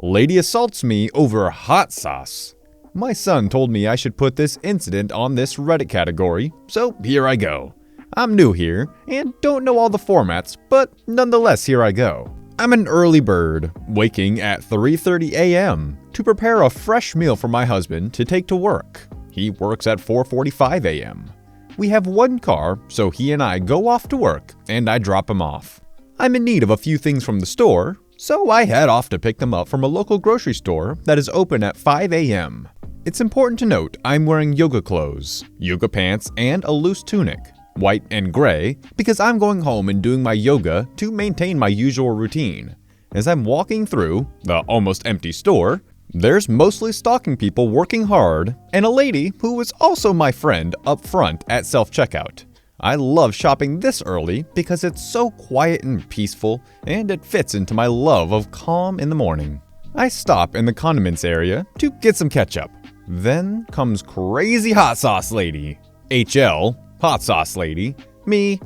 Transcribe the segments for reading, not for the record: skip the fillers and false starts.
Lady assaults me over hot sauce. My son told me I should put this incident on this Reddit category, so here I go. I'm new here and don't know all the formats, but nonetheless here I go. I'm an early bird, waking at 3:30 a.m. to prepare a fresh meal for my husband to take to work. He works at 4:45 a.m. We have one car, so he and I go off to work and I drop him off. I'm in need of a few things from the store, so I head off to pick them up from a local grocery store that is open at 5 a.m. It's important to note I'm wearing yoga clothes, yoga pants, and a loose tunic, white and gray, because I'm going home and doing my yoga to maintain my usual routine. As I'm walking through the almost empty store, there's mostly stocking people working hard and a lady who is also my friend up front at self-checkout. I love shopping this early because it's so quiet and peaceful, and it fits into my love of calm in the morning. I stop in the condiments area to get some ketchup. Then comes crazy hot sauce lady. HL, hot sauce lady. Me,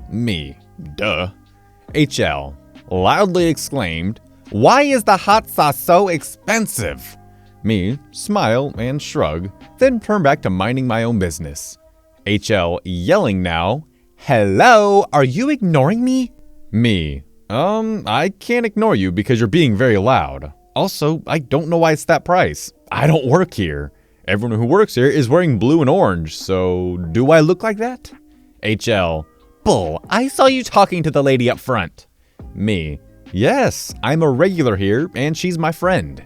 duh. HL, loudly exclaimed, "Why is the hot sauce so expensive?" Me, smile and shrug, then turn back to minding my own business. HL yelling now, "Hello, are you ignoring me?" Me, I can't ignore you because you're being very loud. Also, I don't know why it's that price. I don't work here. Everyone who works here is wearing blue and orange, so do I look like that? HL, "Bull, I saw you talking to the lady up front." Me, "Yes, I'm a regular here and she's my friend."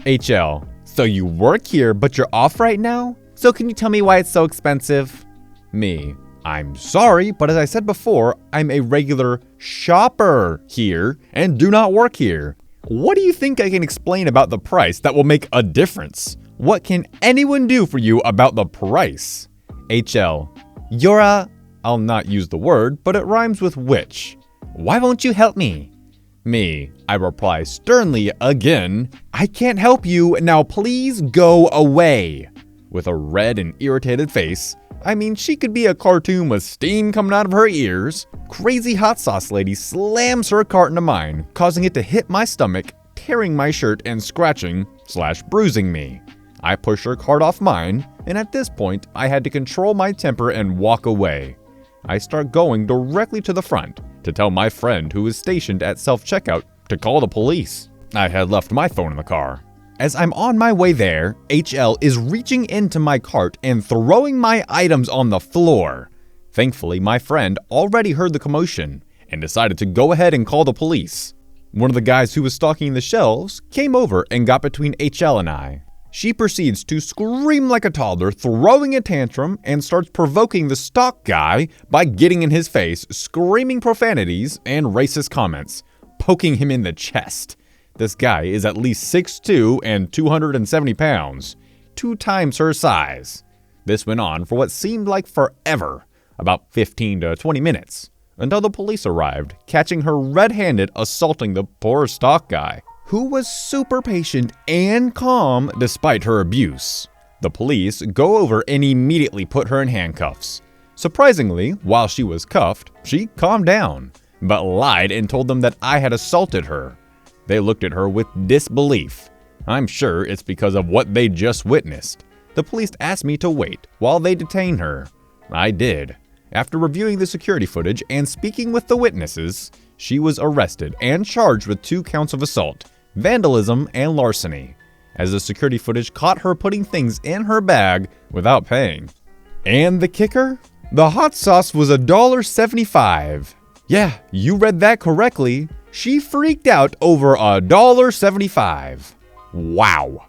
HL, "So you work here but you're off right now? So can you tell me why it's so expensive?" Me, "I'm sorry, but as I said before, I'm a regular shopper here and do not work here. What do you think I can explain about the price that will make a difference? What can anyone do for you about the price?" HL, I'll not use the word, but it rhymes with which. "Why won't you help me?" Me, I reply sternly again, "I can't help you, now please go away." With a red and irritated face, I mean, she could be a cartoon with steam coming out of her ears. Crazy hot sauce lady slams her cart into mine, causing it to hit my stomach, tearing my shirt and scratching/bruising me. I push her cart off mine, and at this point, I had to control my temper and walk away. I start going directly to the front to tell my friend who is stationed at self-checkout to call the police. I had left my phone in the car. As I'm on my way there, HL is reaching into my cart and throwing my items on the floor. Thankfully, my friend already heard the commotion and decided to go ahead and call the police. One of the guys who was stocking the shelves came over and got between HL and I. She proceeds to scream like a toddler, throwing a tantrum, and starts provoking the stock guy by getting in his face, screaming profanities and racist comments, poking him in the chest. This guy is at least 6'2" and 270 pounds, 2 times her size. This went on for what seemed like forever, about 15 to 20 minutes, until the police arrived, catching her red-handed assaulting the poor stock guy, who was super patient and calm despite her abuse. The police go over and immediately put her in handcuffs. Surprisingly, while she was cuffed, she calmed down, but lied and told them that I had assaulted her. They looked at her with disbelief. I'm sure it's because of what they just witnessed. The police asked me to wait while they detained her. I did. After reviewing the security footage and speaking with the witnesses, she was arrested and charged with 2 counts of assault, vandalism, and larceny, as the security footage caught her putting things in her bag without paying. And the kicker? The hot sauce was $1.75. Yeah, you read that correctly. She freaked out over $1.75. Wow.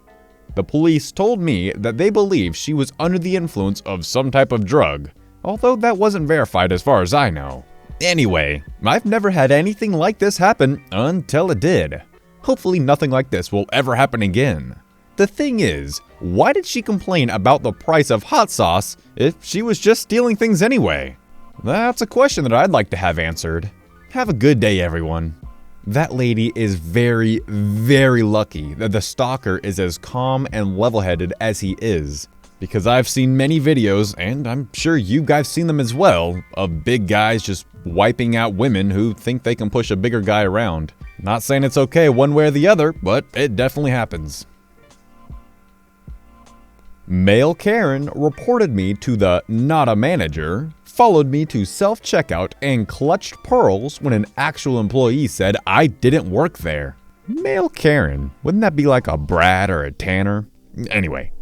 The police told me that they believe she was under the influence of some type of drug, although that wasn't verified as far as I know. Anyway, I've never had anything like this happen until it did. Hopefully nothing like this will ever happen again. The thing is, why did she complain about the price of hot sauce if she was just stealing things anyway? That's a question that I'd like to have answered. Have a good day, everyone. That lady is very, very lucky that the stalker is as calm and level-headed as he is. Because I've seen many videos, and I'm sure you guys seen them as well, of big guys just wiping out women who think they can push a bigger guy around. Not saying it's okay one way or the other, but it definitely happens. Male Karen reported me to the not a manager, followed me to self-checkout, and clutched pearls when an actual employee said I didn't work there. Male Karen, wouldn't that be like a Brad or a Tanner? Anyway,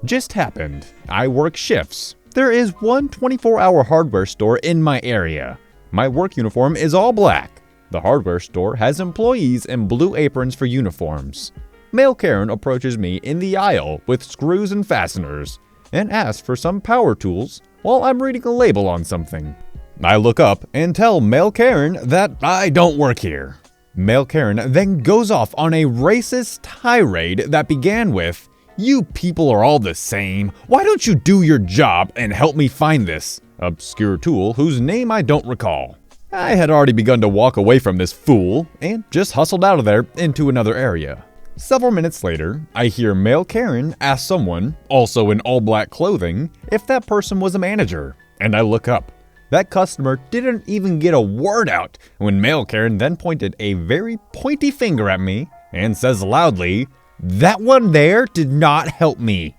just happened. I work shifts. There is one 24-hour hardware store in my area. My work uniform is all black. The hardware store has employees in blue aprons for uniforms. Male Karen approaches me in the aisle with screws and fasteners and asks for some power tools while I'm reading a label on something. I look up and tell Male Karen that I don't work here. Male Karen then goes off on a racist tirade that began with, "You people are all the same. Why don't you do your job and help me find this obscure tool whose name I don't recall?" I had already begun to walk away from this fool and just hustled out of there into another area. Several minutes later, I hear Male Karen ask someone, also in all black clothing, if that person was a manager, and I look up. That customer didn't even get a word out when Male Karen then pointed a very pointy finger at me and says loudly, "That one there did not help me."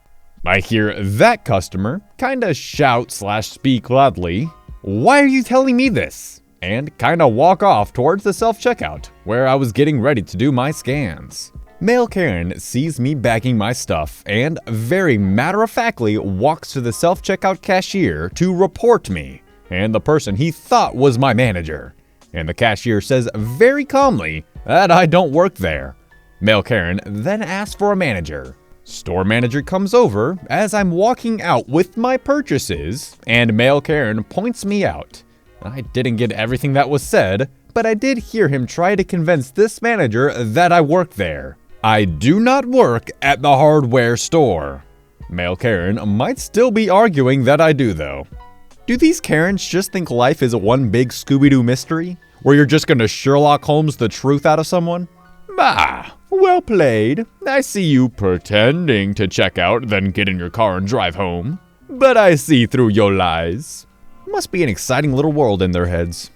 I hear that customer kinda shout/speak loudly, "Why are you telling me this?" and kinda walk off towards the self-checkout where I was getting ready to do my scans. Male Karen sees me bagging my stuff and very matter-of-factly walks to the self-checkout cashier to report me and the person he thought was my manager. And the cashier says very calmly that I don't work there. Male Karen then asks for a manager. Store manager comes over as I'm walking out with my purchases, and Male Karen points me out. I didn't get everything that was said, but I did hear him try to convince this manager that I work there. I do not work at the hardware store. Male Karen might still be arguing that I do though. Do these Karens just think life is a one big Scooby-Doo mystery, where you're just gonna Sherlock Holmes the truth out of someone? Bah, well played. I see you pretending to check out, then get in your car and drive home. But I see through your lies. Must be an exciting little world in their heads.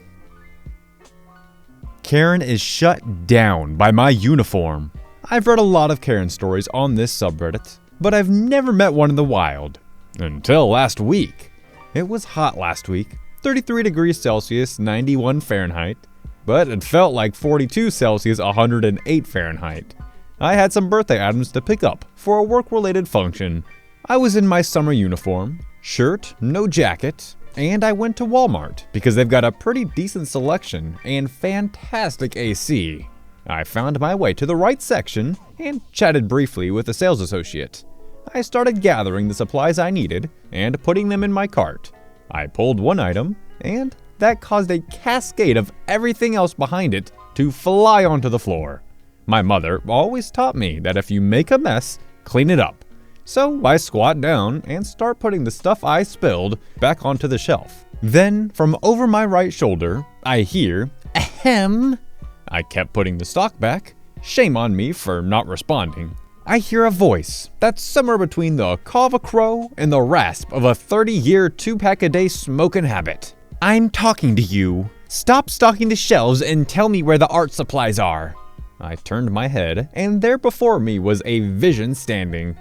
Karen is shut down by my uniform. I've read a lot of Karen stories on this subreddit, but I've never met one in the wild. Until last week. It was hot last week, 33 degrees Celsius, 91 Fahrenheit, but it felt like 42 Celsius, 108 Fahrenheit. I had some birthday items to pick up for a work-related function. I was in my summer uniform, shirt, no jacket, and I went to Walmart because they've got a pretty decent selection and fantastic AC. I found my way to the right section and chatted briefly with a sales associate. I started gathering the supplies I needed and putting them in my cart. I pulled one item, and that caused a cascade of everything else behind it to fly onto the floor. My mother always taught me that if you make a mess, clean it up. So I squat down and start putting the stuff I spilled back onto the shelf. Then, from over my right shoulder, I hear, "Ahem." I kept putting the stock back. Shame on me for not responding. I hear a voice that's somewhere between the caw of a crow and the rasp of a 30-year 2-pack-a-day smoking habit. "I'm talking to you. Stop stocking the shelves and tell me where the art supplies are." I turned my head, and there before me was a vision standing.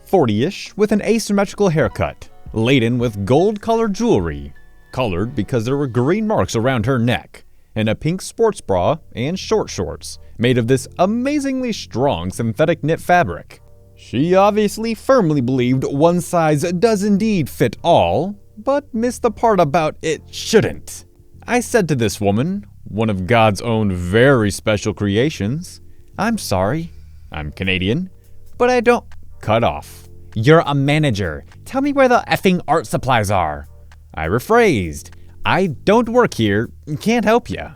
40-ish, with an asymmetrical haircut, laden with gold-colored jewelry, colored because there were green marks around her neck, and a pink sports bra and short shorts made of this amazingly strong synthetic knit fabric. She obviously firmly believed one size does indeed fit all, but missed the part about it shouldn't. I said to this woman, one of God's own very special creations, "I'm sorry, I'm Canadian, but I don't..." Cut off. "You're a manager. Tell me where the effing art supplies are." I rephrased. "I don't work here, can't help ya."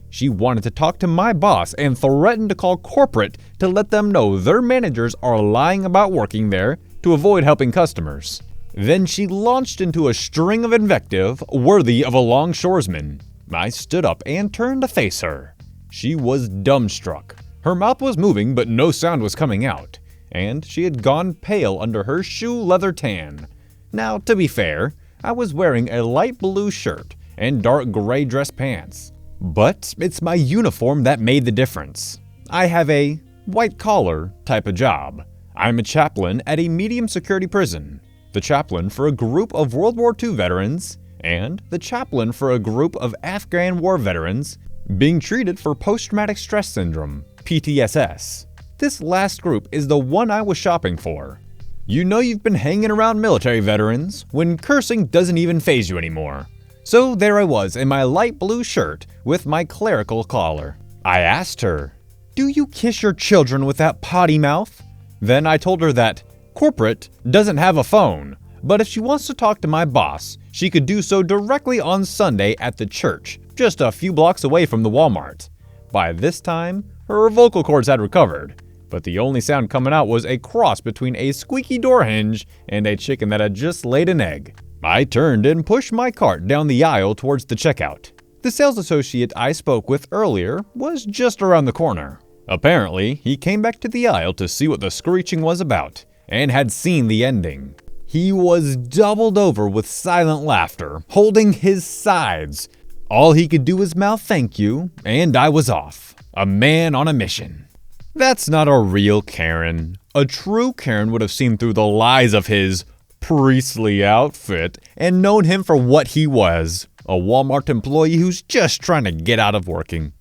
She wanted to talk to my boss and threatened to call corporate to let them know their managers are lying about working there to avoid helping customers. Then she launched into a string of invective worthy of a longshoresman. I stood up and turned to face her. She was dumbstruck. Her mouth was moving but no sound was coming out, and she had gone pale under her shoe leather tan. Now, to be fair, I was wearing a light blue shirt and dark gray dress pants. But it's my uniform that made the difference. I have a white-collar type of job. I'm a chaplain at a medium security prison, the chaplain for a group of World War II veterans, and the chaplain for a group of Afghan war veterans being treated for post-traumatic stress syndrome, PTSS. This last group is the one I was shopping for. You know you've been hanging around military veterans when cursing doesn't even faze you anymore. So there I was in my light blue shirt with my clerical collar. I asked her, "Do you kiss your children with that potty mouth?" Then I told her that corporate doesn't have a phone, but if she wants to talk to my boss, she could do so directly on Sunday at the church, just a few blocks away from the Walmart. By this time, her vocal cords had recovered, but the only sound coming out was a cross between a squeaky door hinge and a chicken that had just laid an egg. I turned and pushed my cart down the aisle towards the checkout. The sales associate I spoke with earlier was just around the corner. Apparently, he came back to the aisle to see what the screeching was about, and had seen the ending. He was doubled over with silent laughter, holding his sides. All he could do was mouth thank you, and I was off. A man on a mission. That's not a real Karen. A true Karen would have seen through the lies of his priestly outfit and known him for what he was, a Walmart employee who's just trying to get out of working.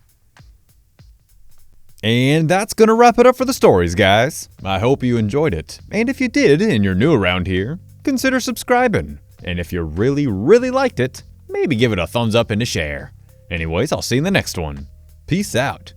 And that's gonna wrap it up for the stories, guys. I hope you enjoyed it, and if you did and you're new around here, consider subscribing. And if you really liked it, maybe give it a thumbs up and a share. Anyways, I'll see you in the next one. Peace out.